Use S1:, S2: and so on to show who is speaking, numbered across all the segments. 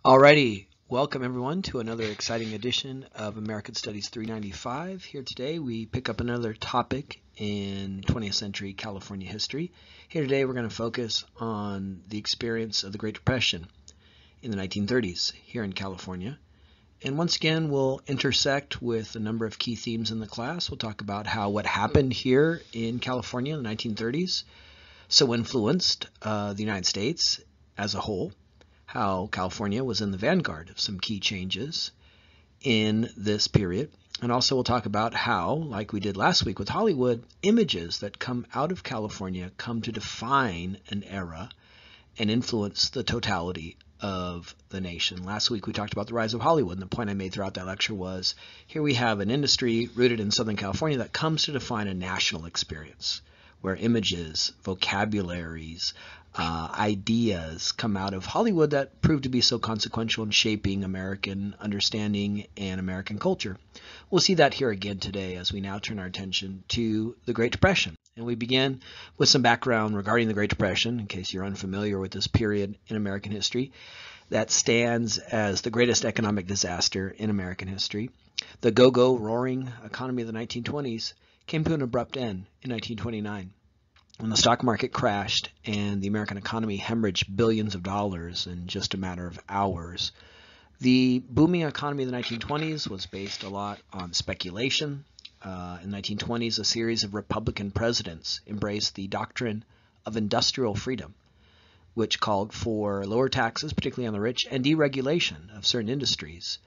S1: Alrighty, welcome everyone to another exciting edition of American Studies 395. Here today we pick up another topic in 20th century California history. Here today we're going to focus on the experience of the Great Depression in the 1930s here in California. And once again we'll intersect with a number of key themes in the class. We'll talk about how what happened here in California in the 1930s so influenced the United States as a whole, how California was in the vanguard of some key changes in this period. And also we'll talk about how, like we did last week with Hollywood, images that come out of California come to define an era and influence the totality of the nation. Last week we talked about the rise of Hollywood, and the point I made throughout that lecture was here we have an industry rooted in Southern California that comes to define a national experience, where images, vocabularies, ideas come out of Hollywood that proved to be so consequential in shaping American understanding and American culture. We'll see that here again today as we now turn our attention to the Great Depression. And we begin with some background regarding the Great Depression, in case you're unfamiliar with this period in American history that stands as the greatest economic disaster in American history. The go-go roaring economy of the 1920s came to an abrupt end in 1929. When the stock market crashed and the American economy hemorrhaged billions of dollars in just a matter of hours. The booming economy of the 1920s was based a lot on speculation. In the 1920s, a series of Republican presidents embraced the doctrine of industrial freedom, which called for lower taxes, particularly on the rich, and deregulation of certain industries,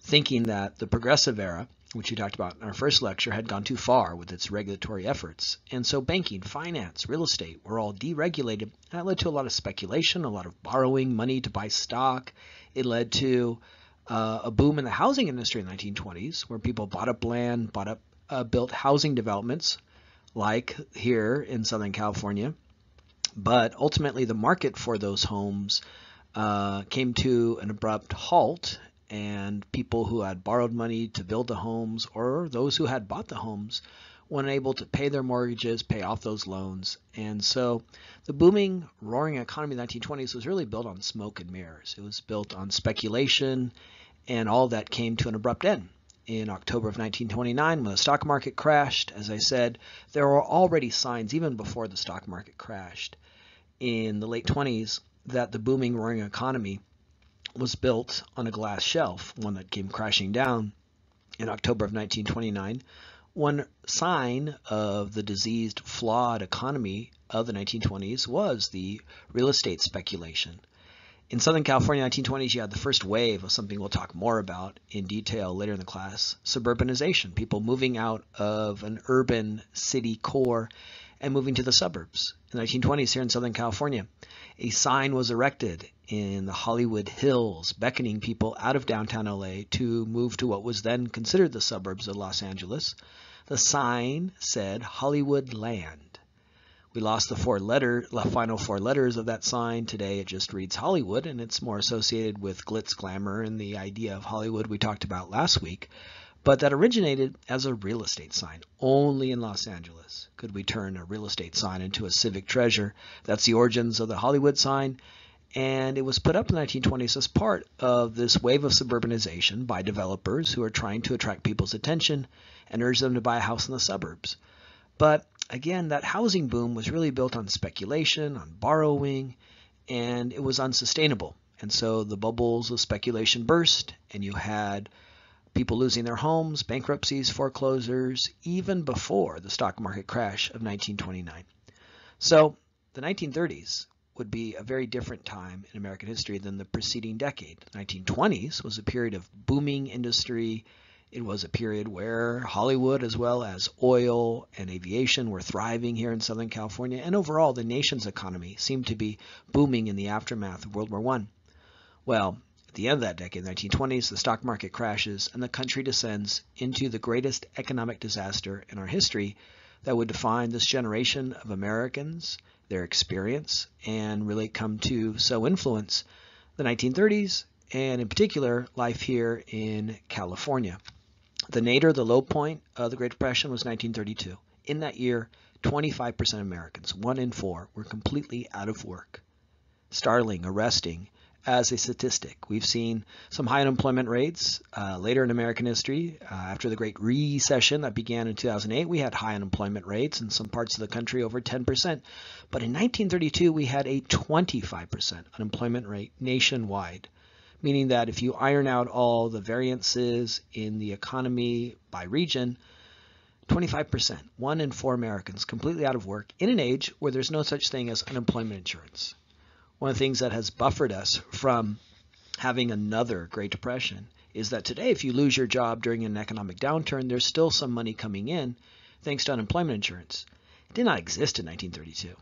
S1: thinking that the progressive era, which we talked about in our first lecture, had gone too far with its regulatory efforts. And so banking, finance, real estate were all deregulated. That led to a lot of speculation, a lot of borrowing money to buy stock. It led to a boom in the housing industry in the 1920s, where people bought up land, built housing developments, like here in Southern California. But ultimately, the market for those homes came to an abrupt halt, and people who had borrowed money to build the homes, or those who had bought the homes, weren't able to pay their mortgages, pay off those loans. And so the booming, roaring economy of the 1920s was really built on smoke and mirrors. It was built on speculation, and all that came to an abrupt end. In October of 1929, when the stock market crashed, as I said, there were already signs, even before the stock market crashed in the late 20s, that the booming, roaring economy was built on a glass shelf, one that came crashing down in October of 1929. One sign of the diseased, flawed economy of the 1920s was the real estate speculation. In Southern California, 1920s, you had the first wave of something we'll talk more about in detail later in the class, suburbanization, people moving out of an urban city core and moving to the suburbs. In the 1920s here in Southern California, a sign was erected in the Hollywood Hills, beckoning people out of downtown LA to move to what was then considered the suburbs of Los Angeles. The sign said Hollywood Land. We lost the final four letters of that sign. Today it just reads Hollywood, and it's more associated with glitz, glamour, and the idea of Hollywood we talked about last week. But that originated as a real estate sign. Only in Los Angeles could we turn a real estate sign into a civic treasure. That's the origins of the Hollywood sign. And it was put up in the 1920s as part of this wave of suburbanization by developers who are trying to attract people's attention and urge them to buy a house in the suburbs. But again, that housing boom was really built on speculation, on borrowing, and it was unsustainable. And so the bubbles of speculation burst, and you had people losing their homes, bankruptcies, foreclosures, even before the stock market crash of 1929. So the 1930s would be a very different time in American history than the preceding decade. The 1920s was a period of booming industry. It was a period where Hollywood, as well as oil and aviation, were thriving here in Southern California, and overall the nation's economy seemed to be booming in the aftermath of World War I. Well, at the end of that decade, the 1920s, the stock market crashes and the country descends into the greatest economic disaster in our history that would define this generation of Americans, their experience, and really come to so influence the 1930s, and in particular, life here in California. The nadir, the low point of the Great Depression, was 1932. In that year, 25% of Americans, 1 in 4, were completely out of work. Startling, arresting, as a statistic. We've seen some high unemployment rates later in American history. After the Great Recession that began in 2008, we had high unemployment rates in some parts of the country over 10%. But in 1932, we had a 25% unemployment rate nationwide, meaning that if you iron out all the variances in the economy by region, 25%, 1 in 4 Americans completely out of work in an age where there's no such thing as unemployment insurance. One of the things that has buffered us from having another Great Depression is that today, if you lose your job during an economic downturn, there's still some money coming in thanks to unemployment insurance. It did not exist in 1932.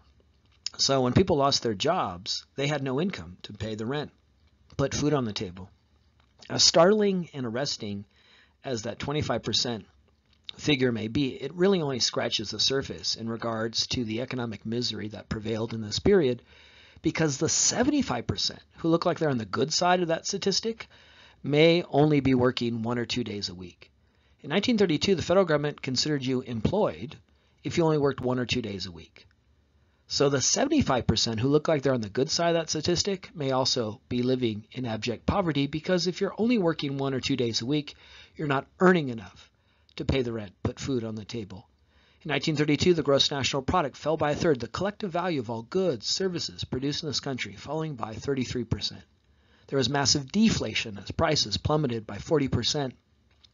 S1: So when people lost their jobs, they had no income to pay the rent, put food on the table. As startling and arresting as that 25% figure may be, it really only scratches the surface in regards to the economic misery that prevailed in this period, because the 75% who look like they're on the good side of that statistic may only be working 1 or 2 days a week. In 1932, the federal government considered you employed if you only worked 1 or 2 days a week. So the 75% who look like they're on the good side of that statistic may also be living in abject poverty, because if you're only working 1 or 2 days a week, you're not earning enough to pay the rent, put food on the table. In 1932, the gross national product fell by a third, the collective value of all goods, services produced in this country falling by 33%. There was massive deflation as prices plummeted by 40%.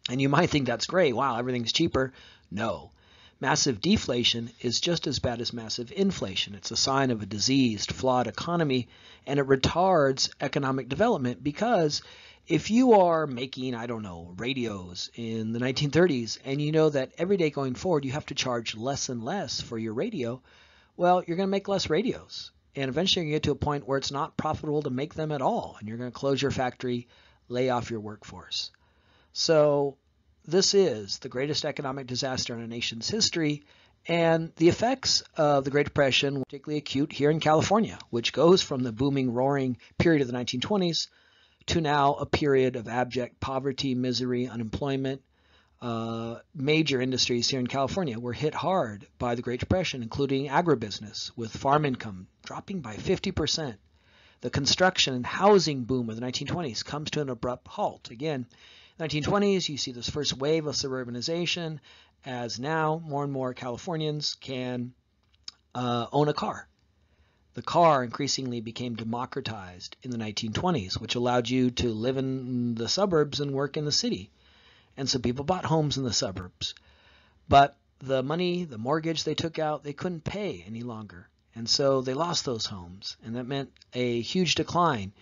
S1: And you might think that's great. Wow, everything's cheaper. No. Massive deflation is just as bad as massive inflation. It's a sign of a diseased, flawed economy, and it retards economic development, because if you are making, I don't know, radios in the 1930s, and you know that every day going forward you have to charge less and less for your radio, well, you're going to make less radios. And eventually you're going to get to a point where it's not profitable to make them at all, and you're going to close your factory, lay off your workforce. So this is the greatest economic disaster in a nation's history, and the effects of the Great Depression were particularly acute here in California, which goes from the booming, roaring period of the 1920s to now a period of abject poverty, misery, unemployment. Major industries here in California were hit hard by the Great Depression, including agribusiness, with farm income dropping by 50%. The construction and housing boom of the 1920s comes to an abrupt halt. Again, 1920s, you see this first wave of suburbanization, as now more and more Californians can own a car. The car increasingly became democratized in the 1920s, which allowed you to live in the suburbs and work in the city. And so people bought homes in the suburbs. But the money, the mortgage they took out, they couldn't pay any longer. And so they lost those homes. And that meant a huge decline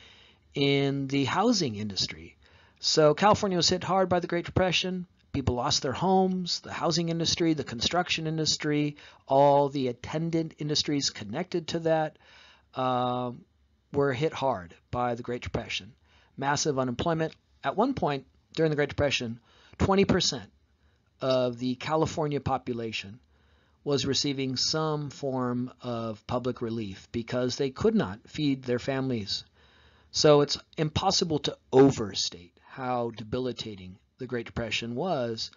S1: in the housing industry. So California was hit hard by the Great Depression. People lost their homes, the housing industry, the construction industry, all the attendant industries connected to that were hit hard by the Great Depression. Massive unemployment. At one point during the Great Depression, 20% of the California population was receiving some form of public relief because they could not feed their families. So it's impossible to overstate how debilitating the Great Depression was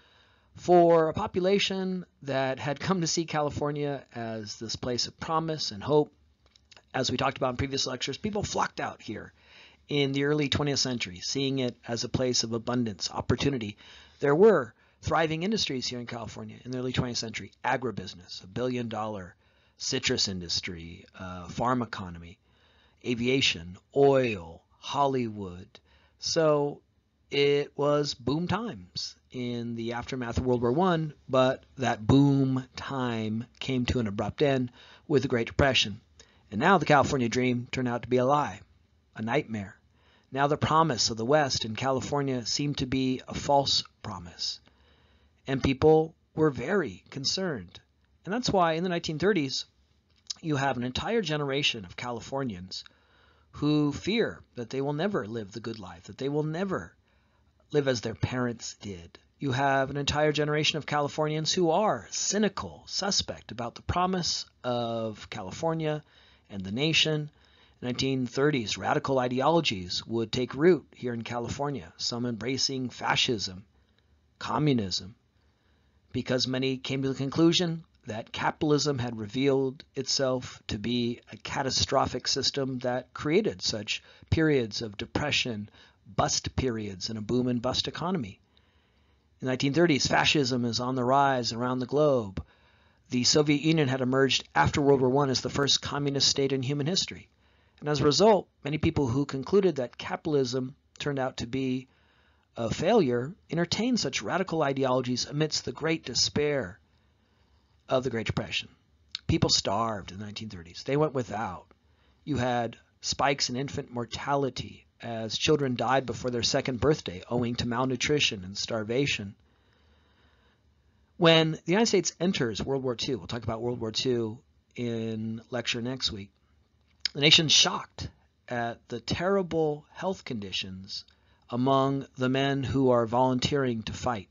S1: for a population that had come to see California as this place of promise and hope. As we talked about in previous lectures, people flocked out here in the early 20th century, seeing it as a place of abundance, opportunity. There were thriving industries here in California in the early 20th century: agribusiness, $1 billion citrus industry, farm economy, aviation, oil, Hollywood. So it was boom times in the aftermath of World War I, but that boom time came to an abrupt end with the Great Depression. And now the California dream turned out to be a lie, a nightmare. Now the promise of the West in California seemed to be a false promise. And people were very concerned. And that's why in the 1930s, you have an entire generation of Californians who fear that they will never live the good life, that they will never live as their parents did. You have an entire generation of Californians who are cynical, suspect about the promise of California and the nation. In the 1930s, radical ideologies would take root here in California, some embracing fascism, communism, because many came to the conclusion that capitalism had revealed itself to be a catastrophic system that created such periods of depression, bust periods, and a boom and bust economy. In the 1930s, fascism is on the rise around the globe. The Soviet Union had emerged after World War I as the first communist state in human history. And as a result, many people who concluded that capitalism turned out to be a failure entertained such radical ideologies amidst the great despair of the Great Depression. People starved in the 1930s. They went without. You had spikes in infant mortality as children died before their second birthday owing to malnutrition and starvation. When the United States enters World War II, we'll talk about World War II in lecture next week, the nation's shocked at the terrible health conditions among the men who are volunteering to fight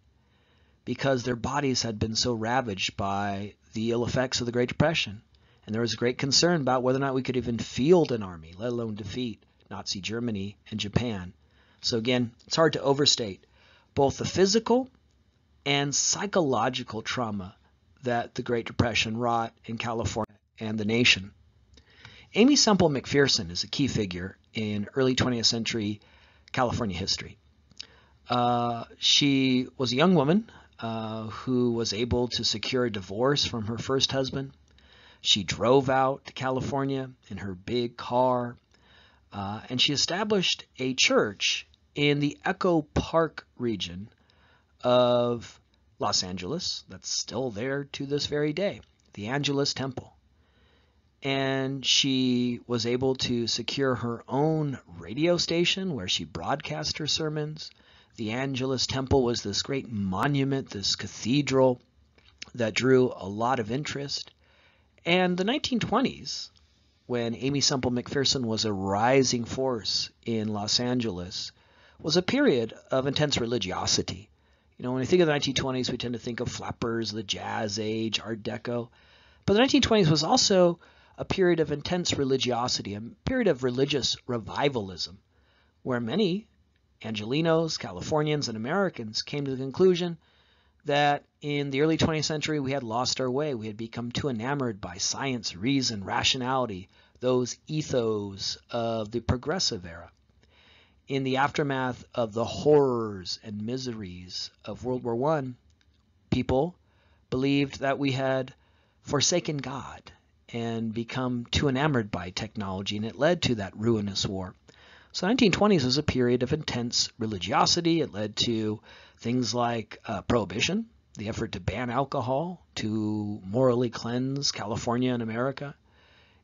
S1: because their bodies had been so ravaged by the ill effects of the Great Depression. And there was a great concern about whether or not we could even field an army, let alone defeat Nazi Germany and Japan. So again, it's hard to overstate both the physical and psychological trauma that the Great Depression wrought in California and the nation. Amy Semple McPherson is a key figure in early 20th century California history. She was a young woman who was able to secure a divorce from her first husband. She drove out to California in her big car, and she established a church in the Echo Park region of Los Angeles that's still there to this very day, the Angelus Temple. And she was able to secure her own radio station where she broadcast her sermons. The Angelus Temple was this great monument, this cathedral that drew a lot of interest. And the 1920s, when Amy Semple McPherson was a rising force in Los Angeles, was a period of intense religiosity. You know, when we think of the 1920s, we tend to think of flappers, the Jazz Age, Art Deco. But the 1920s was also a period of intense religiosity, a period of religious revivalism, where many Angelenos, Californians, and Americans came to the conclusion that in the early 20th century we had lost our way. We had become too enamored by science, reason, rationality, those ethos of the progressive era. In the aftermath of the horrors and miseries of World War I, people believed that we had forsaken God and become too enamored by technology, and it led to that ruinous war. So the 1920s was a period of intense religiosity. It led to things like prohibition, the effort to ban alcohol, to morally cleanse California and America.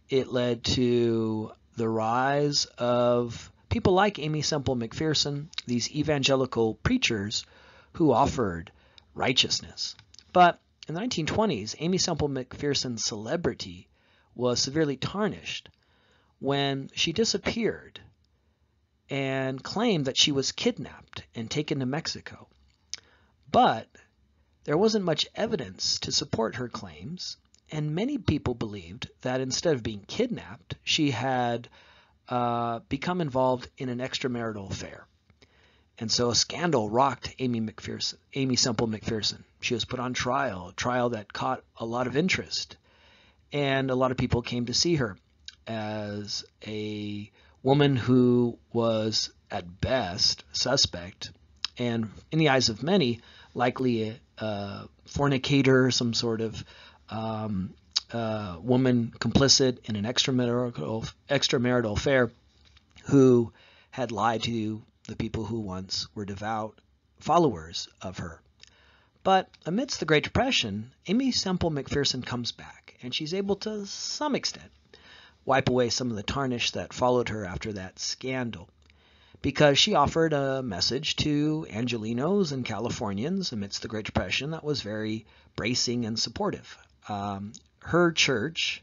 S1: It led to the rise of people like Amy Semple McPherson, these evangelical preachers who offered righteousness. But in the 1920s, Amy Semple McPherson's celebrity was severely tarnished when she disappeared and claimed that she was kidnapped and taken to Mexico. But there wasn't much evidence to support her claims, and many people believed that instead of being kidnapped, she had become involved in an extramarital affair. And so a scandal rocked Amy Semple McPherson. She was put on trial, a trial that caught a lot of interest. And a lot of people came to see her as a woman who was at best suspect, and in the eyes of many, likely a fornicator, some sort of woman complicit in an extramarital affair who had lied to the people who once were devout followers of her. But amidst the Great Depression, Amy Semple McPherson comes back, and she's able to some extent wipe away some of the tarnish that followed her after that scandal, because she offered a message to Angelenos and Californians amidst the Great Depression that was very bracing and supportive. Her church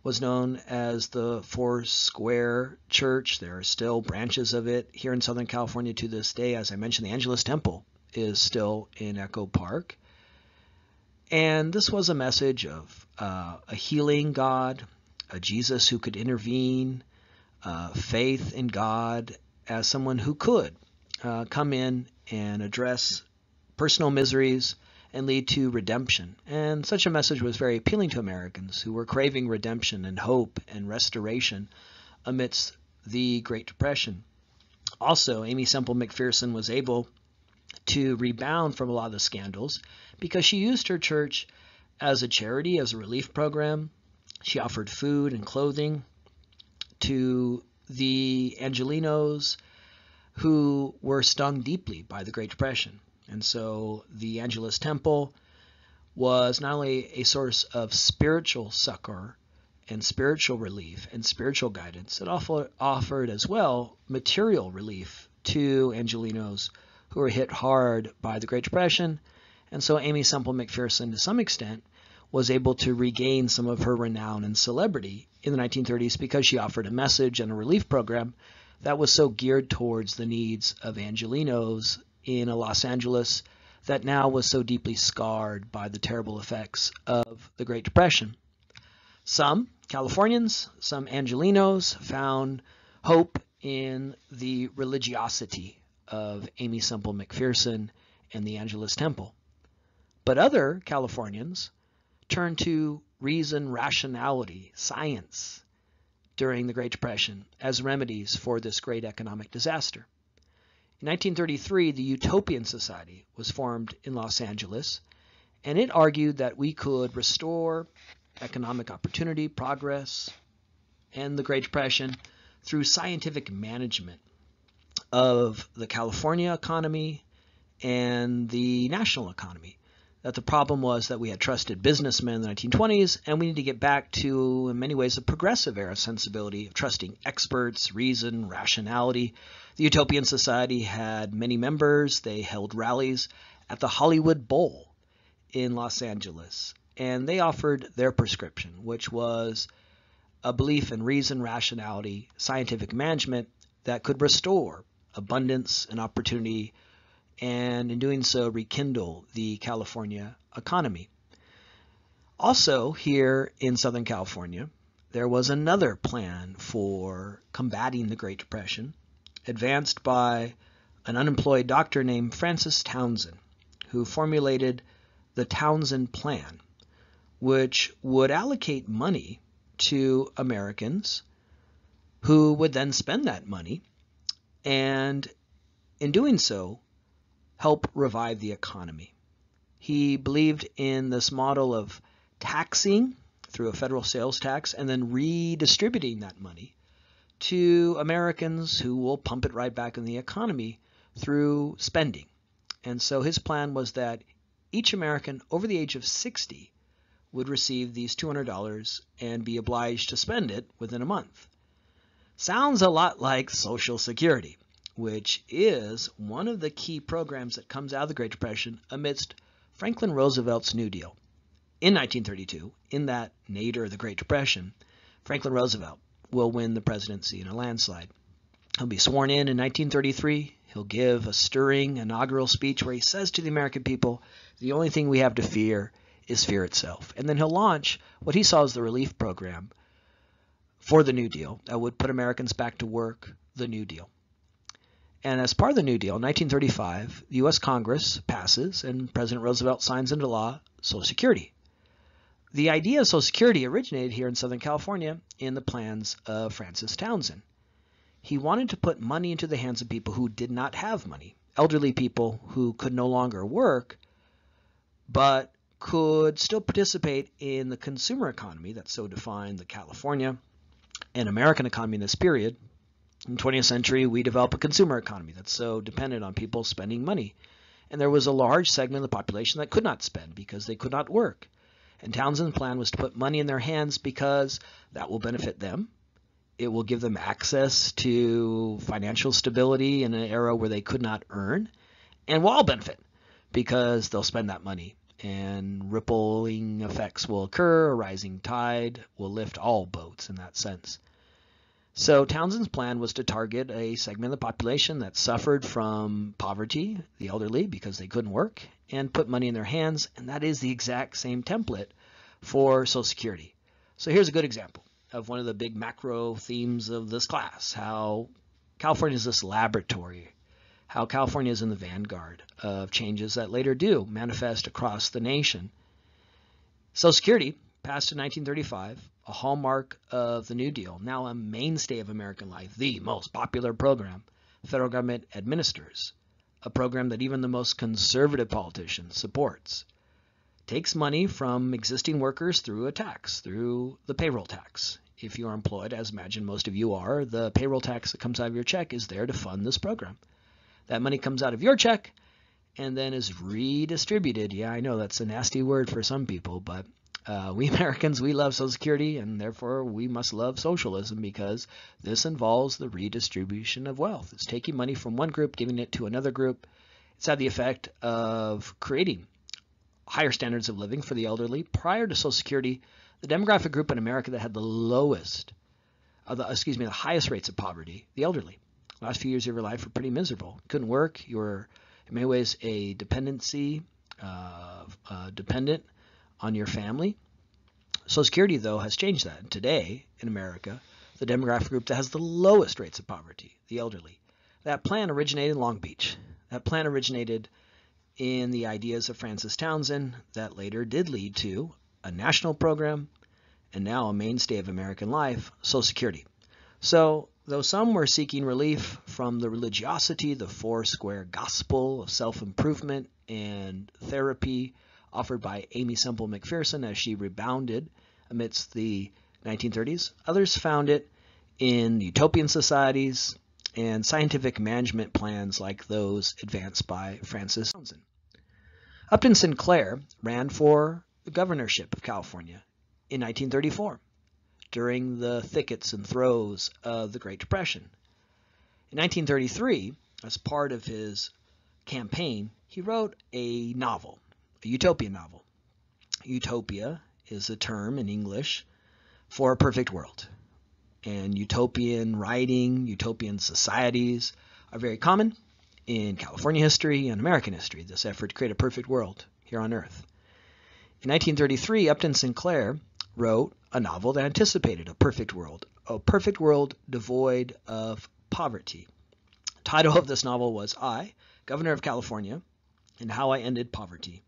S1: was known as the Four Square Church. There are still branches of it here in Southern California to this day. As I mentioned, the Angelus Temple is still in Echo Park. And this was a message of a healing God, a Jesus who could intervene, faith in God as someone who could come in and address personal miseries and lead to redemption. And such a message was very appealing to Americans who were craving redemption and hope and restoration amidst the Great Depression. Also, Amy Semple McPherson was able to rebound from a lot of the scandals because she used her church as a charity, as a relief program. She offered food and clothing to the Angelenos who were stung deeply by the Great Depression. And so the Angelus Temple was not only a source of spiritual succor and spiritual relief and spiritual guidance, it offered as well material relief to Angelenos who were hit hard by the Great Depression. And so Amy Semple McPherson, to some extent, was able to regain some of her renown and celebrity in the 1930s because she offered a message and a relief program that was so geared towards the needs of Angelenos in a Los Angeles that now was so deeply scarred by the terrible effects of the Great Depression. Some Californians, some Angelenos found hope in the religiosity of Amy Semple McPherson and the Angelus Temple. But other Californians turned to reason, rationality, science during the Great Depression as remedies for this great economic disaster. In 1933, the Utopian Society was formed in Los Angeles, and it argued that we could restore economic opportunity, progress, and the Great Depression through scientific management of the California economy and the national economy. That the problem was that we had trusted businessmen in the 1920s, and we need to get back to, in many ways, a progressive era sensibility of trusting experts, reason, rationality. The Utopian Society had many members. They held rallies at the Hollywood Bowl in Los Angeles, and they offered their prescription, which was a belief in reason, rationality, scientific management that could restore abundance and opportunity, and in doing so rekindle the California economy. Also here in Southern California, there was another plan for combating the Great Depression, advanced by an unemployed doctor named Francis Townsend, who formulated the Townsend Plan, which would allocate money to Americans who would then spend that money, and in doing so, help revive the economy. He believed in this model of taxing through a federal sales tax and then redistributing that money to Americans who will pump it right back in the economy through spending. And so his plan was that each American over the age of 60 would receive these $200 and be obliged to spend it within a month. Sounds a lot like Social Security, which is one of the key programs that comes out of the Great Depression amidst Franklin Roosevelt's New Deal. In 1932, in that nadir of the Great Depression, Franklin Roosevelt will win the presidency in a landslide. He'll be sworn in 1933. He'll give a stirring inaugural speech where he says to the American people, the only thing we have to fear is fear itself. And then he'll launch what he saw as the relief program for the New Deal that would put Americans back to work, the New Deal. And as part of the New Deal, in 1935, the U.S. Congress passes and President Roosevelt signs into law Social Security. The idea of Social Security originated here in Southern California in the plans of Francis Townsend. He wanted to put money into the hands of people who did not have money, elderly people who could no longer work, but could still participate in the consumer economy that so defined the California and American economy in this period. In the 20th century, we develop a consumer economy that's so dependent on people spending money. And there was a large segment of the population that could not spend because they could not work. And Townsend's plan was to put money in their hands because that will benefit them. It will give them access to financial stability in an era where they could not earn, and will all benefit because they'll spend that money. And rippling effects will occur. A rising tide will lift all boats in that sense. So Townsend's plan was to target a segment of the population that suffered from poverty, the elderly, because they couldn't work, and put money in their hands, and that is the exact same template for Social Security. So here's a good example of one of the big macro themes of this class, how California is this laboratory, how California is in the vanguard of changes that later do manifest across the nation. Social Security passed in 1935, a hallmark of the New Deal, now a mainstay of American life, the most popular program the federal government administers, a program that even the most conservative politician supports. Takes money from existing workers through a tax, through the payroll tax. If you are employed, as imagine most of you are, the payroll tax that comes out of your check is there to fund this program. That money comes out of your check and then is redistributed. Yeah, I know that's a nasty word for some people, but we Americans, we love Social Security, and therefore we must love socialism because this involves the redistribution of wealth. It's taking money from one group, giving it to another group. It's had the effect of creating higher standards of living for the elderly. Prior to Social Security, the demographic group in America that had the highest rates of poverty, the elderly. Last few years of your life were pretty miserable. Couldn't work. You were, in many ways, a dependent on your family. Social Security, though, has changed that. And today, in America, the demographic group that has the lowest rates of poverty, the elderly. That plan originated in Long Beach. That plan originated in the ideas of Francis Townsend that later did lead to a national program and now a mainstay of American life, Social Security. So, though some were seeking relief from the religiosity, the four-square gospel of self-improvement and therapy offered by Amy Semple McPherson as she rebounded amidst the 1930s, others found it in utopian societies and scientific management plans like those advanced by Francis Townsend. Upton Sinclair ran for the governorship of California in 1934 during the thickets and throes of the Great Depression. In 1933, as part of his campaign, he wrote a novel, a utopian novel. Utopia is a term in English for a perfect world. And utopian writing, utopian societies are very common in California history and American history, this effort to create a perfect world here on Earth. In 1933, Upton Sinclair wrote a novel that anticipated a perfect world devoid of poverty. The title of this novel was I, Governor of California, and How I Ended Poverty,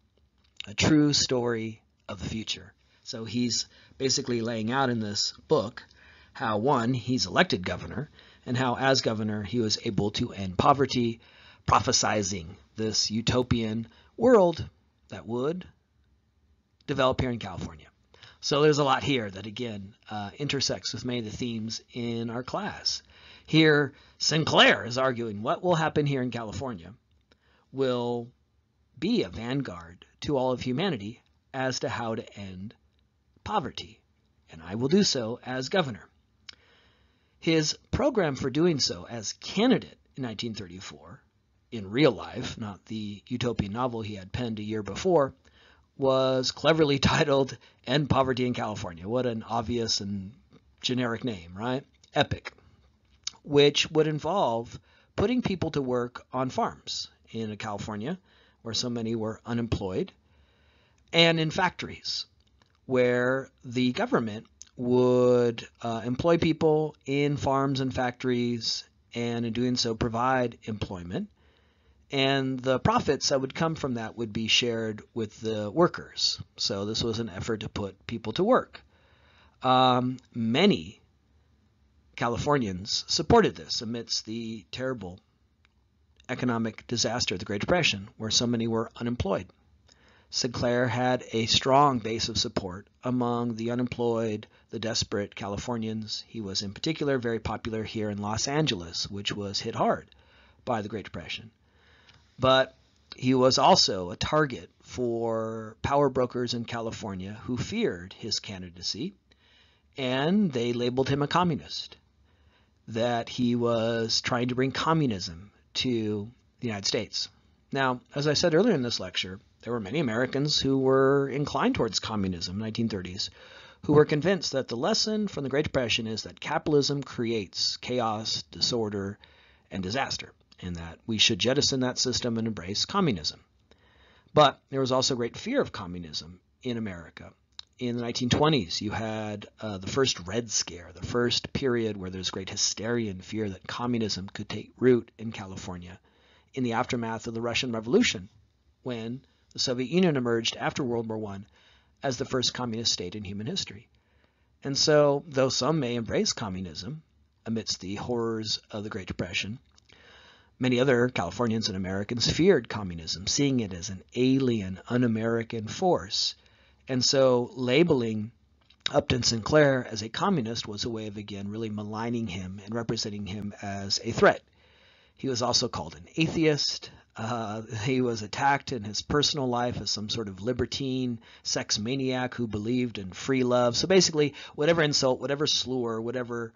S1: a true story of the future. So he's basically laying out in this book how, one, he's elected governor, and how as governor he was able to end poverty, prophesizing this utopian world that would develop here in California. So there's a lot here that, again, intersects with many of the themes in our class. Here, Sinclair is arguing what will happen here in California will be a vanguard to all of humanity as to how to end poverty, and I will do so as governor. His program for doing so as candidate in 1934, in real life, not the utopian novel he had penned a year before, was cleverly titled End Poverty in California. What an obvious and generic name, right? Epic. Which would involve putting people to work on farms in California, where so many were unemployed, and in factories, where the government would employ people in farms and factories, and in doing so provide employment. And the profits that would come from that would be shared with the workers. So this was an effort to put people to work. Many Californians supported this amidst the terrible economic disaster of the Great Depression, where so many were unemployed. Sinclair had a strong base of support among the unemployed, the desperate Californians. He was in particular very popular here in Los Angeles, which was hit hard by the Great Depression. But he was also a target for power brokers in California who feared his candidacy, and they labeled him a communist, that he was trying to bring communism to the United States. Now, as I said earlier in this lecture, there were many Americans who were inclined towards communism in the 1930s, who were convinced that the lesson from the Great Depression is that capitalism creates chaos, disorder, and disaster, and that we should jettison that system and embrace communism. But there was also great fear of communism in America. In the 1920s, you had the first Red Scare, the first period where there's great hysteria and fear that communism could take root in California. in the aftermath of the Russian Revolution, when the Soviet Union emerged after World War I as the first communist state in human history. And so, though some may embrace communism amidst the horrors of the Great Depression, many other Californians and Americans feared communism, seeing it as an alien, un-American force. And so labeling Upton Sinclair as a communist was a way of, again, really maligning him and representing him as a threat. He was also called an atheist. He was attacked in his personal life as some sort of libertine, sex maniac who believed in free love. So basically, whatever insult, whatever slur, whatever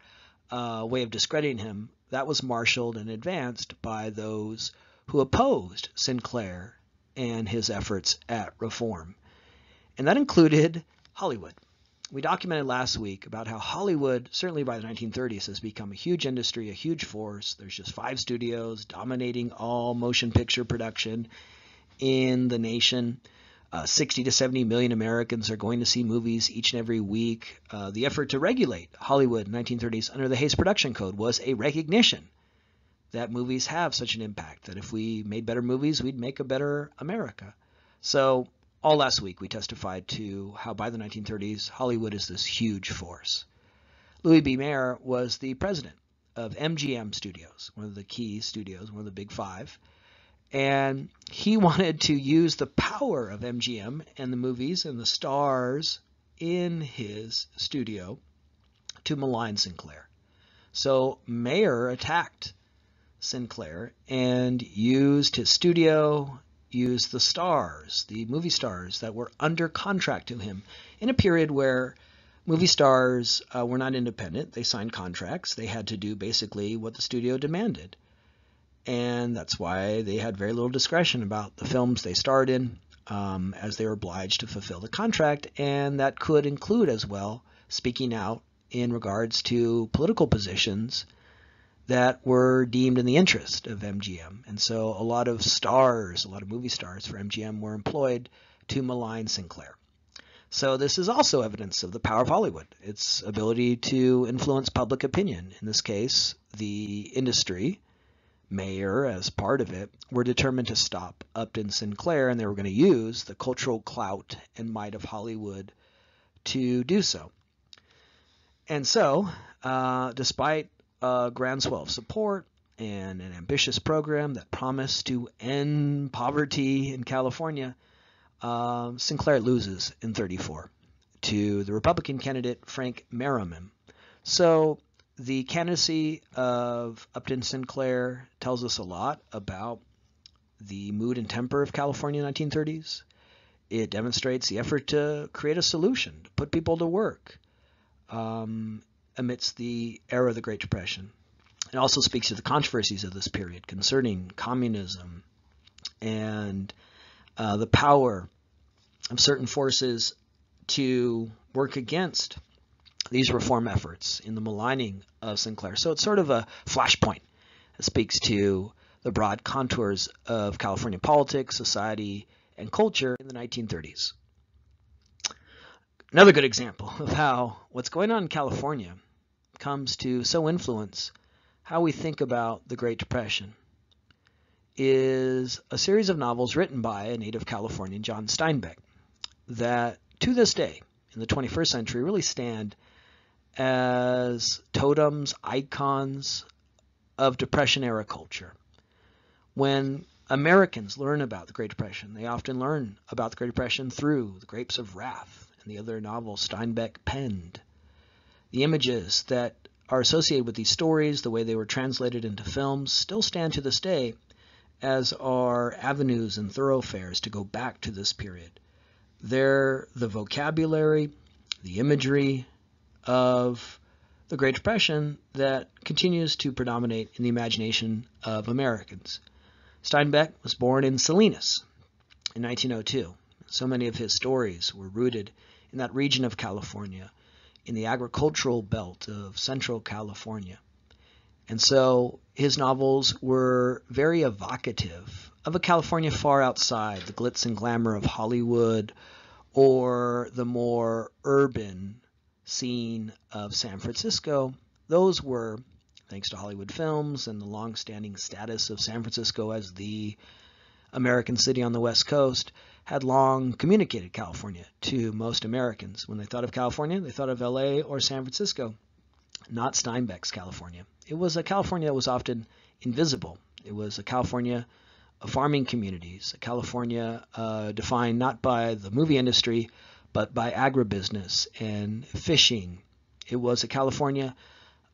S1: way of discrediting him, that was marshaled and advanced by those who opposed Sinclair and his efforts at reform. And that included Hollywood. We documented last week about how Hollywood, certainly by the 1930s, has become a huge industry, a huge force. There's just 5 studios dominating all motion picture production in the nation. 60 to 70 million Americans are going to see movies each and every week. The effort to regulate Hollywood in the 1930s under the Hays Production Code was a recognition that movies have such an impact, that if we made better movies, we'd make a better America. So all last week we testified to how by the 1930s, Hollywood is this huge force. Louis B. Mayer was the president of MGM Studios, one of the key studios, one of the big 5. And he wanted to use the power of MGM and the movies and the stars in his studio to malign Sinclair. So Mayer attacked Sinclair and used his studio, used the stars, the movie stars that were under contract to him in a period where movie stars were not independent. They signed contracts. They had to do basically what the studio demanded. And that's why they had very little discretion about the films they starred in, as they were obliged to fulfill the contract. And that could include as well speaking out in regards to political positions that were deemed in the interest of MGM. And so a lot of stars, a lot of movie stars for MGM were employed to malign Sinclair. So this is also evidence of the power of Hollywood, its ability to influence public opinion. In this case, the industry, Mayer as part of it, were determined to stop Upton Sinclair, and they were going to use the cultural clout and might of Hollywood to do so. And so, despite a groundswell of support and an ambitious program that promised to end poverty in California, Sinclair loses in 1934 to the Republican candidate Frank Merriman. So the candidacy of Upton Sinclair tells us a lot about the mood and temper of California in the 1930s. It demonstrates the effort to create a solution, to put people to work amidst the era of the Great Depression. It also speaks to the controversies of this period concerning communism and the power of certain forces to work against these reform efforts in the maligning of Sinclair. So it's sort of a flashpoint. It speaks to the broad contours of California politics, society, and culture in the 1930s. Another good example of how what's going on in California comes to so influence how we think about the Great Depression is a series of novels written by a native Californian, John Steinbeck, that to this day in the 21st century really stand as totems, icons of Depression-era culture. When Americans learn about the Great Depression, they often learn about the Great Depression through The Grapes of Wrath and the other novels Steinbeck penned. The images that are associated with these stories, the way they were translated into films, still stand to this day as are avenues and thoroughfares to go back to this period. They're the vocabulary, the imagery of the Great Depression that continues to predominate in the imagination of Americans. Steinbeck was born in Salinas in 1902. So many of his stories were rooted in that region of California, in the agricultural belt of Central California. And so his novels were very evocative of a California far outside the glitz and glamour of Hollywood or the more urban scene of San Francisco. Those were thanks to Hollywood films and the long-standing status of San Francisco as the American city on the West Coast, had long communicated California to most Americans. When they thought of California, they thought of LA or San Francisco, not Steinbeck's California. It was a California that was often invisible. It was a California of farming communities, a California defined not by the movie industry, but by agribusiness and fishing. It was a California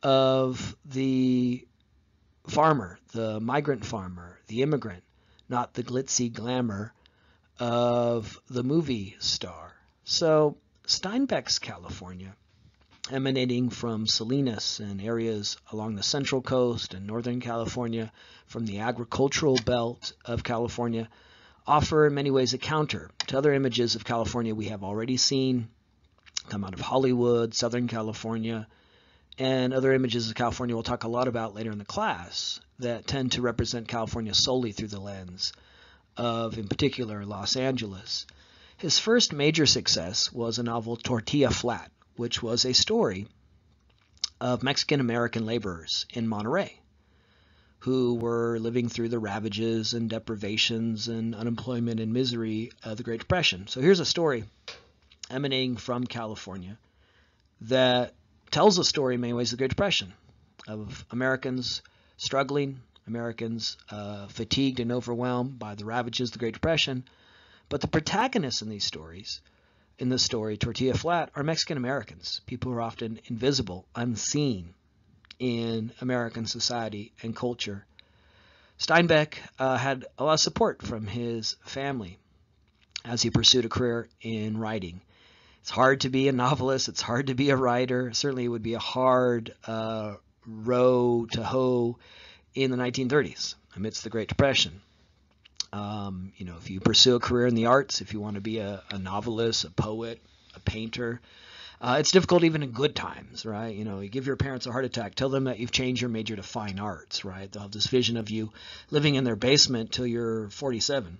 S1: of the farmer, the migrant farmer, the immigrant, not the glitzy glamour of the movie star. So Steinbeck's California, emanating from Salinas and areas along the Central Coast and Northern California, from the agricultural belt of California, offer in many ways a counter to other images of California we have already seen come out of Hollywood, Southern California, and other images of California we'll talk a lot about later in the class that tend to represent California solely through the lens of, in particular, Los Angeles. His first major success was a novel, Tortilla Flat, which was a story of Mexican-American laborers in Monterey who were living through the ravages and deprivations and unemployment and misery of the Great Depression. So here's a story emanating from California that tells a story in many ways of the Great Depression, of Americans struggling, Americans fatigued and overwhelmed by the ravages of the Great Depression. But the protagonists in these stories, in this story, Tortilla Flat, are Mexican Americans, people who are often invisible, unseen in American society and culture. Steinbeck had a lot of support from his family as he pursued a career in writing. It's hard to be a novelist. It's hard to be a writer. Certainly it would be a hard row to hoe in the 1930s amidst the Great Depression. If you pursue a career in the arts, if you want to be a novelist, a poet, a painter, it's difficult even in good times, right? You give your parents a heart attack, tell them that you've changed your major to fine arts, right? They'll have this vision of you living in their basement till you're 47.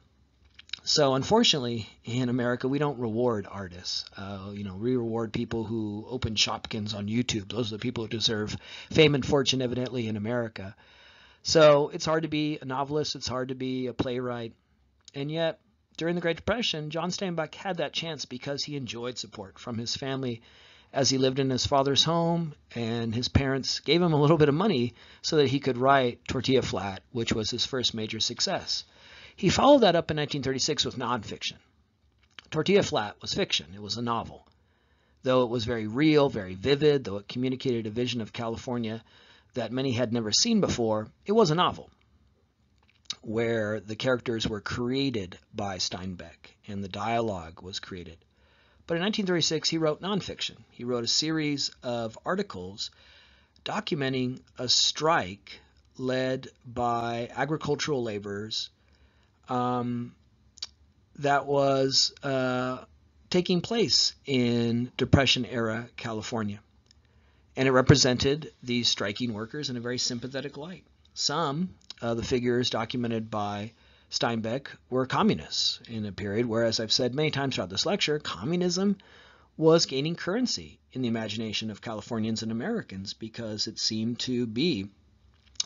S1: So unfortunately, in America, we don't reward artists. We reward people who open Shopkins on YouTube. Those are the people who deserve fame and fortune, evidently, in America. So it's hard to be a novelist. It's hard to be a playwright. And yet, during the Great Depression, John Steinbeck had that chance because he enjoyed support from his family as he lived in his father's home, and his parents gave him a little bit of money so that he could write Tortilla Flat, which was his first major success. He followed that up in 1936 with nonfiction. Tortilla Flat was fiction. It was a novel. Though it was very real, very vivid, though it communicated a vision of California that many had never seen before, it was a novel where the characters were created by Steinbeck and the dialogue was created. But in 1936, he wrote nonfiction. He wrote a series of articles documenting a strike led by agricultural laborers that was taking place in Depression-era California. And it represented these striking workers in a very sympathetic light. Some of the figures documented by Steinbeck were communists in a period where, as I've said many times throughout this lecture, communism was gaining currency in the imagination of Californians and Americans because it seemed to be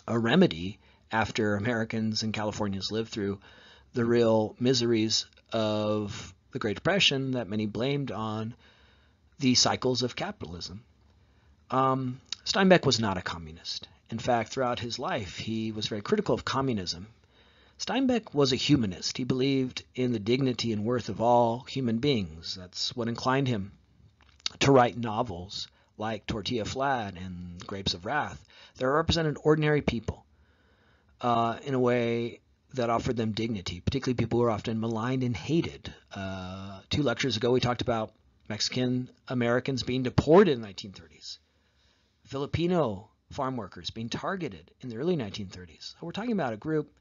S1: a remedy after Americans and Californians lived through the real miseries of the Great Depression that many blamed on the cycles of capitalism. Steinbeck was not a communist. In fact, throughout his life, he was very critical of communism. Steinbeck was a humanist. He believed in the dignity and worth of all human beings. That's what inclined him to write novels like Tortilla Flat and Grapes of Wrath that represented ordinary people in a way that offered them dignity, particularly people who are often maligned and hated. 2 lectures ago, we talked about Mexican Americans being deported in the 1930s. Filipino farm workers being targeted in the early 1930s. So we're talking about a group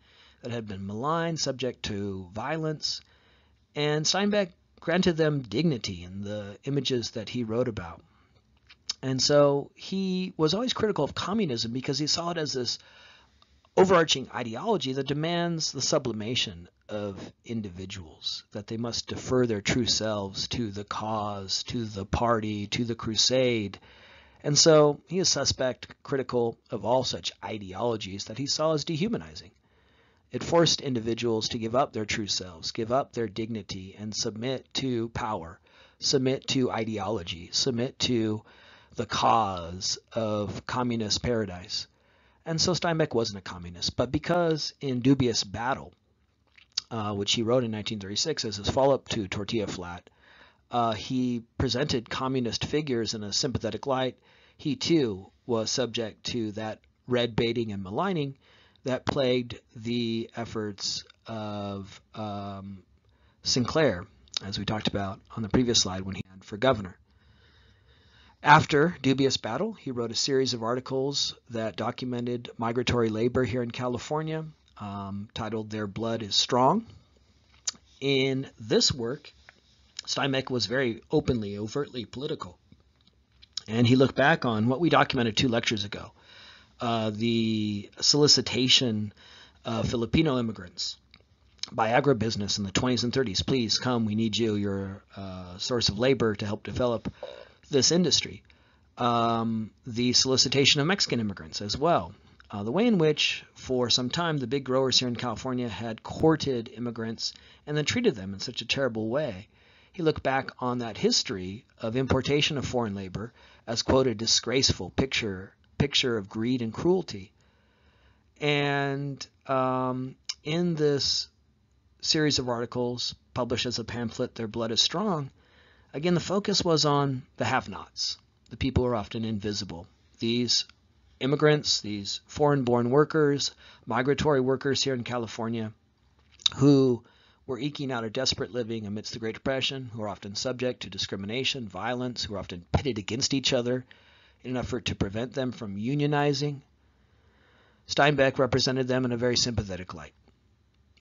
S1: that had been maligned, subject to violence, and Steinbeck granted them dignity in the images that he wrote about. And so he was always critical of communism because he saw it as this overarching ideology that demands the sublimation of individuals, that they must defer their true selves to the cause, to the party, to the crusade, And so he is suspect, critical of all such ideologies that he saw as dehumanizing. It forced individuals to give up their true selves, give up their dignity, and submit to power, submit to ideology, submit to the cause of communist paradise. And so Steinbeck wasn't a communist, but because in Dubious Battle, which he wrote in 1936 as his follow-up to Tortilla Flat, he presented communist figures in a sympathetic light, he too was subject to that red baiting and maligning that plagued the efforts of Sinclair, as we talked about on the previous slide when he ran for governor. After Dubious Battle, he wrote a series of articles that documented migratory labor here in California, titled Their Blood is Strong. In this work, Steinbeck was very openly, overtly political. And he looked back on what we documented 2 lectures ago, the solicitation of Filipino immigrants by agribusiness in the 20s and 30s. Please come, we need you. You're a source of labor to help develop this industry. The solicitation of Mexican immigrants as well. The way in which, for some time, the big growers here in California had courted immigrants and then treated them in such a terrible way. He looked back on that history of importation of foreign labor as, quote, a disgraceful picture of greed and cruelty. And in this series of articles published as a pamphlet, Their Blood is Strong, again, the focus was on the have-nots, the people who are often invisible. These immigrants, these foreign-born workers, migratory workers here in California, who were eking out a desperate living amidst the Great Depression, who are often subject to discrimination, violence, who are often pitted against each other in an effort to prevent them from unionizing. Steinbeck represented them in a very sympathetic light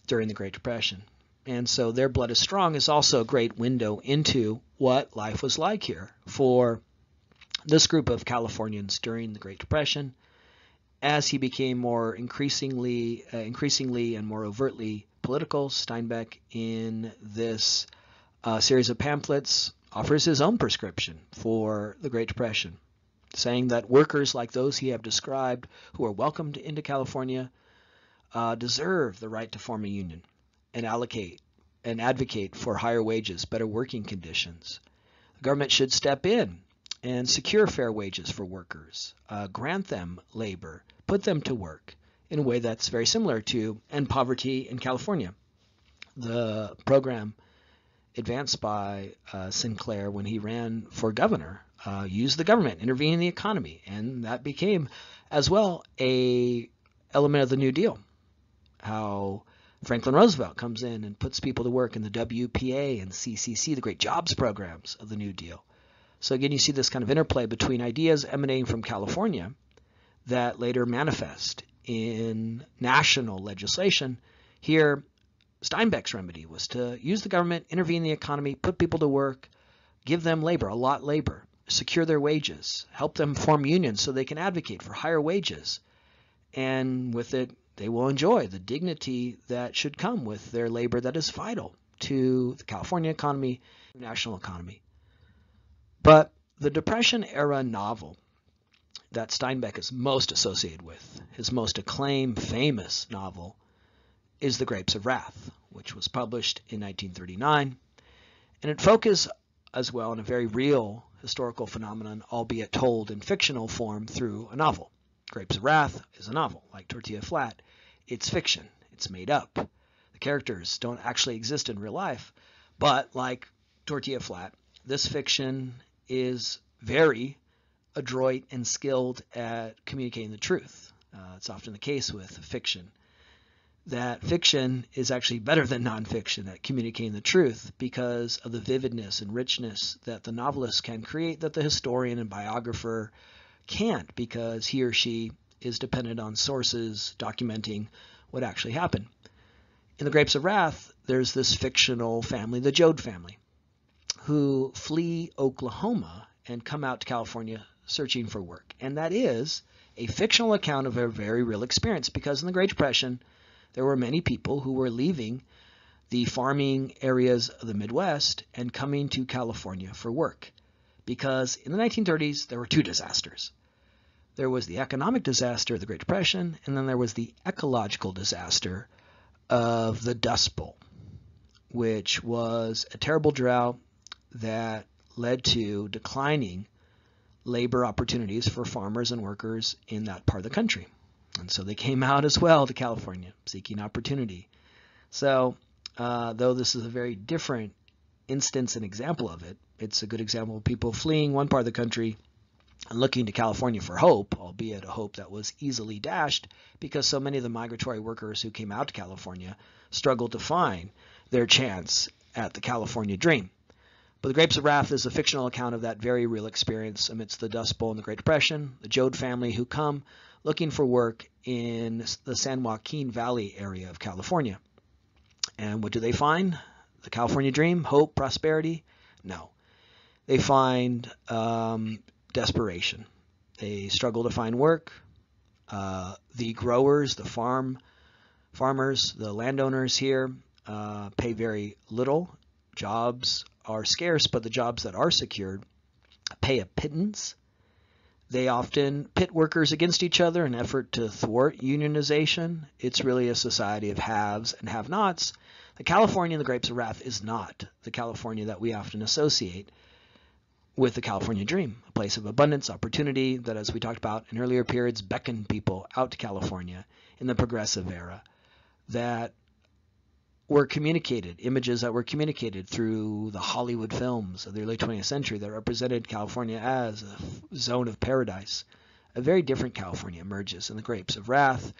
S1: during the Great Depression. And so Their Blood is Strong is also a great window into what life was like here for this group of Californians during the Great Depression. As he became more increasingly and more overtly political, Steinbeck, in this series of pamphlets, offers his own prescription for the Great Depression, saying that workers like those he have described, who are welcomed into California, deserve the right to form a union and advocate for higher wages, better working conditions. The government should step in and secure fair wages for workers, grant them labor, put them to work in a way that's very similar to End Poverty in California, the program advanced by Sinclair when he ran for governor. Use the government, intervene in the economy, and that became as well a element of the New Deal. How Franklin Roosevelt comes in and puts people to work in the WPA and CCC, the great jobs programs of the New Deal. So again, you see this kind of interplay between ideas emanating from California that later manifest in national legislation. Here, Steinbeck's remedy was to use the government, intervene in the economy, put people to work, give them labor, allot labor, secure their wages, help them form unions so they can advocate for higher wages. And with it, they will enjoy the dignity that should come with their labor that is vital to the California economy, national economy. But the Depression-era novel that Steinbeck is most associated with, his most acclaimed, famous novel, is The Grapes of Wrath, which was published in 1939. And it focuses as well on a very real historical phenomenon, albeit told in fictional form through a novel. Grapes of Wrath is a novel, like Tortilla Flat. It's fiction. It's made up. The characters don't actually exist in real life. But like Tortilla Flat, this fiction is very adroit and skilled at communicating the truth. It's often the case with fiction, that fiction is actually better than nonfiction at communicating the truth because of the vividness and richness that the novelist can create that the historian and biographer can't, because he or she is dependent on sources documenting what actually happened. In The Grapes of Wrath, there's this fictional family, the Joad family, who flee Oklahoma and come out to California searching for work. And that is a fictional account of a very real experience, because in the Great Depression, there were many people who were leaving the farming areas of the Midwest and coming to California for work. because in the 1930s there were two disasters. There was the economic disaster, the Great Depression, and then there was the ecological disaster of the Dust Bowl, which was a terrible drought that led to declining labor opportunities for farmers and workers in that part of the country. And so they came out as well to California seeking opportunity. So though this is a very different instance and example of it, it's a good example of people fleeing one part of the country and looking to California for hope, albeit a hope that was easily dashed because so many of the migratory workers who came out to California struggled to find their chance at the California dream. But The Grapes of Wrath is a fictional account of that very real experience amidst the Dust Bowl and the Great Depression, the Joad family who come looking for work in the San Joaquin Valley area of California. And what do they find? The California dream? Hope? Prosperity? No. They find desperation. They struggle to find work. The growers, the farmers, the landowners here pay very little. Jobs are scarce, but the jobs that are secured pay a pittance. They often pit workers against each other in an effort to thwart unionization. It's really a society of haves and have-nots. The California in The Grapes of Wrath is not the California that we often associate with the California dream, a place of abundance, opportunity that, as we talked about in earlier periods, beckoned people out to California in the progressive era, that were communicated, images that were communicated through the Hollywood films of the early 20th century that represented California as a zone of paradise. A very different California emerges in The Grapes of Wrath.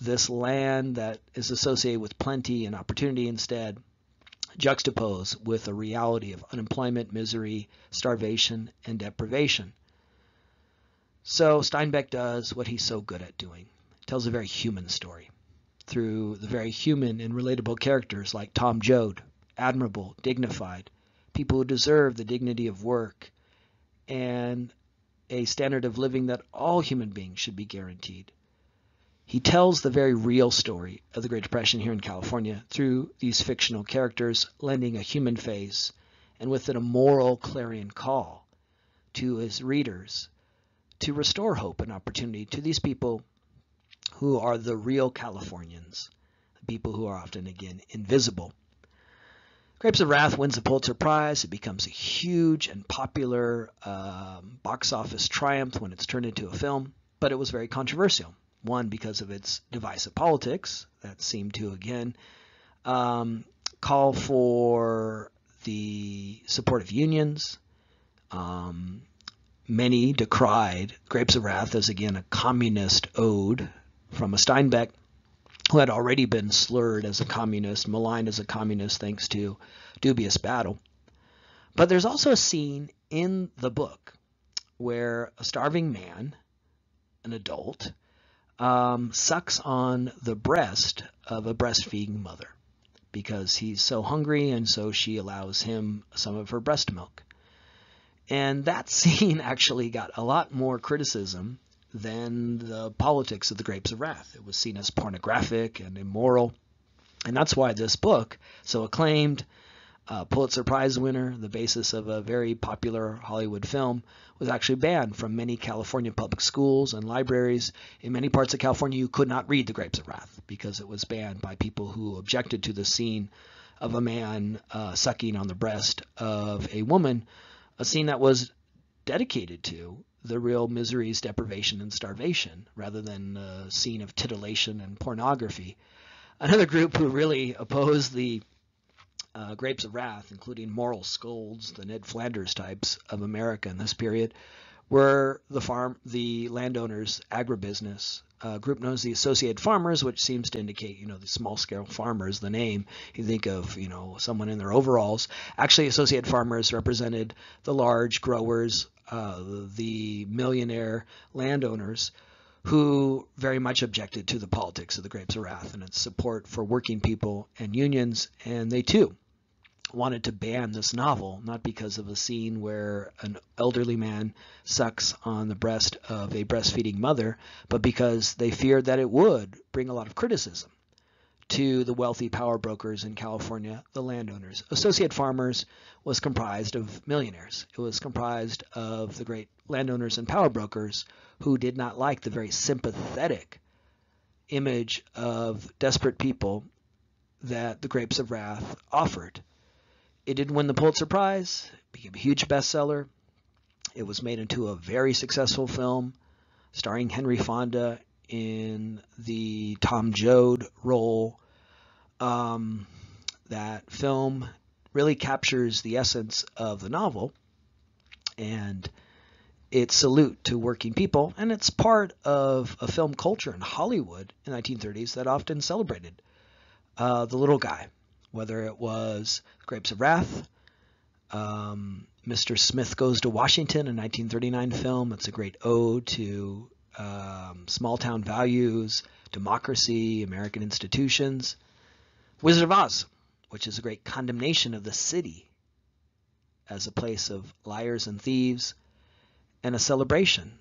S1: This land that is associated with plenty and opportunity instead juxtaposed with a reality of unemployment, misery, starvation, and deprivation. So Steinbeck does what he's so good at doing. He tells a very human story through the very human and relatable characters like Tom Joad, admirable, dignified, people who deserve the dignity of work and a standard of living that all human beings should be guaranteed. He tells the very real story of the Great Depression here in California through these fictional characters, lending a human face and with it a moral clarion call to his readers to restore hope and opportunity to these people who are the real Californians, people who are often, again, invisible. Grapes of Wrath wins the Pulitzer Prize. It becomes a huge and popular box office triumph when it's turned into a film, but it was very controversial. One, because of its divisive politics that seemed to, again, call for the support of unions. Many decried Grapes of Wrath as, again, a communist ode from a Steinbeck who had already been slurred as a communist, maligned as a communist thanks to Dubious Battle. But there's also a scene in the book where a starving man, an adult, sucks on the breast of a breastfeeding mother because he's so hungry, and so she allows him some of her breast milk. And that scene actually got a lot more criticism than the politics of The Grapes of Wrath. It was seen as pornographic and immoral. And that's why this book, so acclaimed, Pulitzer Prize winner, the basis of a very popular Hollywood film, was actually banned from many California public schools and libraries. In many parts of California, you could not read The Grapes of Wrath because it was banned by people who objected to the scene of a man sucking on the breast of a woman, a scene that was dedicated to the real miseries, deprivation, and starvation, rather than a scene of titillation and pornography. Another group who really opposed the Grapes of Wrath, including moral scolds, the Ned Flanders types of America in this period, were the landowners, agribusiness, a group known as the Associated Farmers, which seems to indicate, the small-scale farmers, the name. You think of, someone in their overalls. Actually, Associated Farmers represented the large growers, the millionaire landowners, who very much objected to the politics of the Grapes of Wrath and its support for working people and unions, and they too wanted to ban this novel, not because of a scene where an elderly man sucks on the breast of a breastfeeding mother, but because they feared that it would bring a lot of criticism to the wealthy power brokers in California, the landowners. Associate Farmers was comprised of millionaires. It was comprised of the great landowners and power brokers who did not like the very sympathetic image of desperate people that The Grapes of Wrath offered. It didn't win the Pulitzer Prize, became a huge bestseller. It was made into a very successful film starring Henry Fonda in the Tom Joad role. That film really captures the essence of the novel and its salute to working people, and it's part of a film culture in Hollywood in the 1930s that often celebrated the little guy, whether it was Grapes of Wrath, Mr. Smith Goes to Washington, a 1939 film. It's a great ode to small-town values, democracy, American institutions. Wizard of Oz, which is a great condemnation of the city as a place of liars and thieves, and a celebration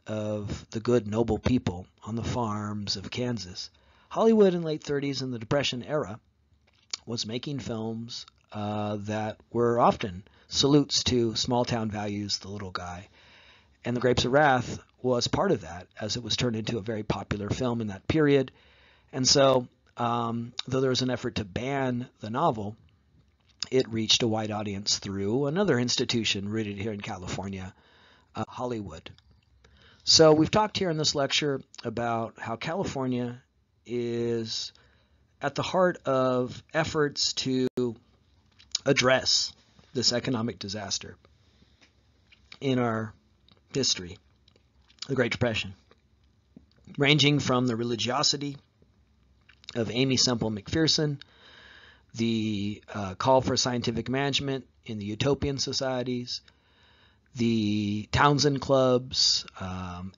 S1: of the good, noble people on the farms of Kansas. Hollywood in the late 30s in the Depression era was making films that were often salutes to small-town values, the little guy. And The Grapes of Wrath was part of that, as it was turned into a very popular film in that period. And so, though there was an effort to ban the novel, it reached a wide audience through another institution rooted here in California, Hollywood. So we've talked here in this lecture about how California is at the heart of efforts to address this economic disaster in our history, the Great Depression, ranging from the religiosity of Amy Semple McPherson, the call for scientific management in the Utopian Societies, the Townsend Clubs,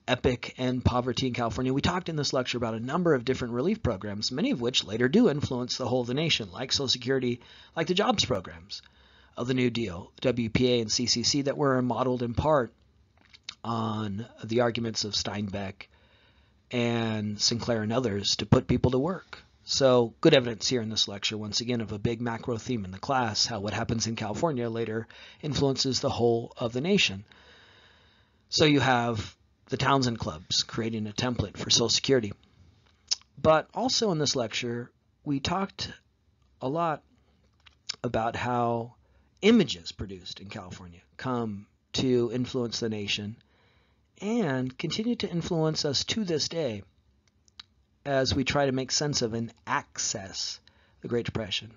S1: EPIC, and poverty in California. We talked in this lecture about a number of different relief programs, many of which later do influence the whole of the nation, like Social Security, like the jobs programs of the New Deal, WPA and CCC, that were modeled in part on the arguments of Steinbeck and Sinclair and others to put people to work. So good evidence here in this lecture, once again, of a big macro theme in the class, how what happens in California later influences the whole of the nation. So you have the Townsend Clubs creating a template for Social Security. But also in this lecture, we talked a lot about how images produced in California come to influence the nation and continue to influence us to this day as we try to make sense of and access the Great Depression.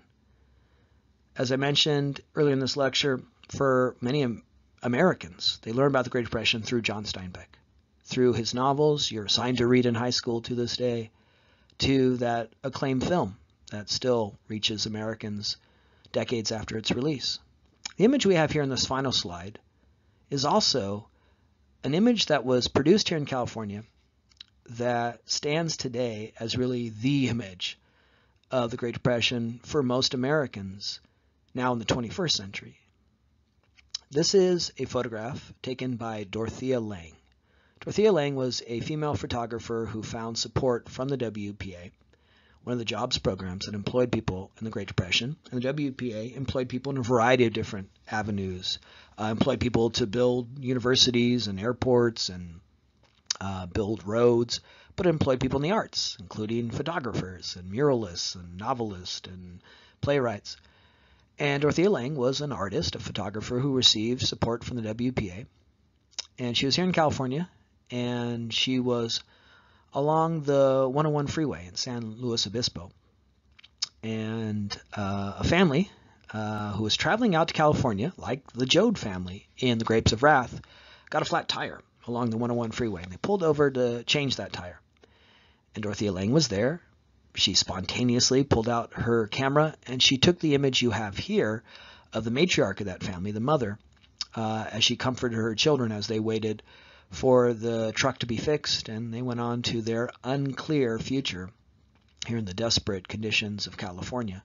S1: As I mentioned earlier in this lecture, for many Americans, they learn about the Great Depression through John Steinbeck, through his novels you're assigned to read in high school to this day, to that acclaimed film that still reaches Americans decades after its release. The image we have here in this final slide is also an image that was produced here in California that stands today as really the image of the Great Depression for most Americans now in the 21st century. This is a photograph taken by Dorothea Lange. Dorothea Lange was a female photographer who found support from the WPA, one of the jobs programs that employed people in the Great Depression. And the WPA employed people in a variety of different avenues, employed people to build universities and airports and build roads, but employed people in the arts, including photographers and muralists and novelists and playwrights. And Dorothea Lange was an artist, a photographer who received support from the WPA. And she was here in California, and she was along the 101 freeway in San Luis Obispo. And a family who was traveling out to California, like the Joad family in The Grapes of Wrath, got a flat tire along the 101 freeway, and they pulled over to change that tire. And Dorothea Lange was there. She spontaneously pulled out her camera, and she took the image you have here of the matriarch of that family, the mother, as she comforted her children as they waited for the truck to be fixed, and they went on to their unclear future here in the desperate conditions of California.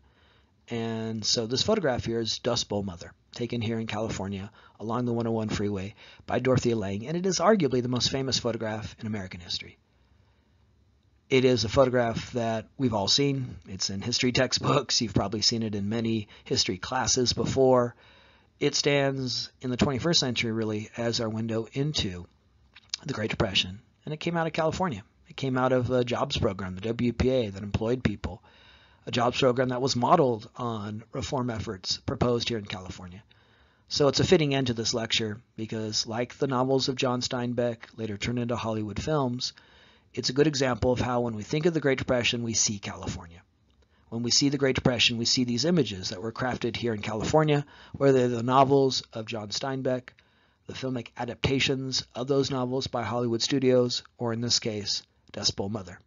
S1: And so this photograph here is Dust Bowl Mother, taken here in California along the 101 freeway by Dorothea Lange, and it is arguably the most famous photograph in American history. It is a photograph that we've all seen. It's in history textbooks. You've probably seen it in many history classes before. It stands in the 21st century really as our window into the Great Depression. And it came out of California. It came out of a jobs program, the WPA, that employed people. A jobs program that was modeled on reform efforts proposed here in California. So it's a fitting end to this lecture because, like the novels of John Steinbeck, later turned into Hollywood films, it's a good example of how when we think of the Great Depression, we see California. When we see the Great Depression, we see these images that were crafted here in California, whether they're the novels of John Steinbeck, the filmic adaptations of those novels by Hollywood studios, or in this case, Dust Bowl Mother.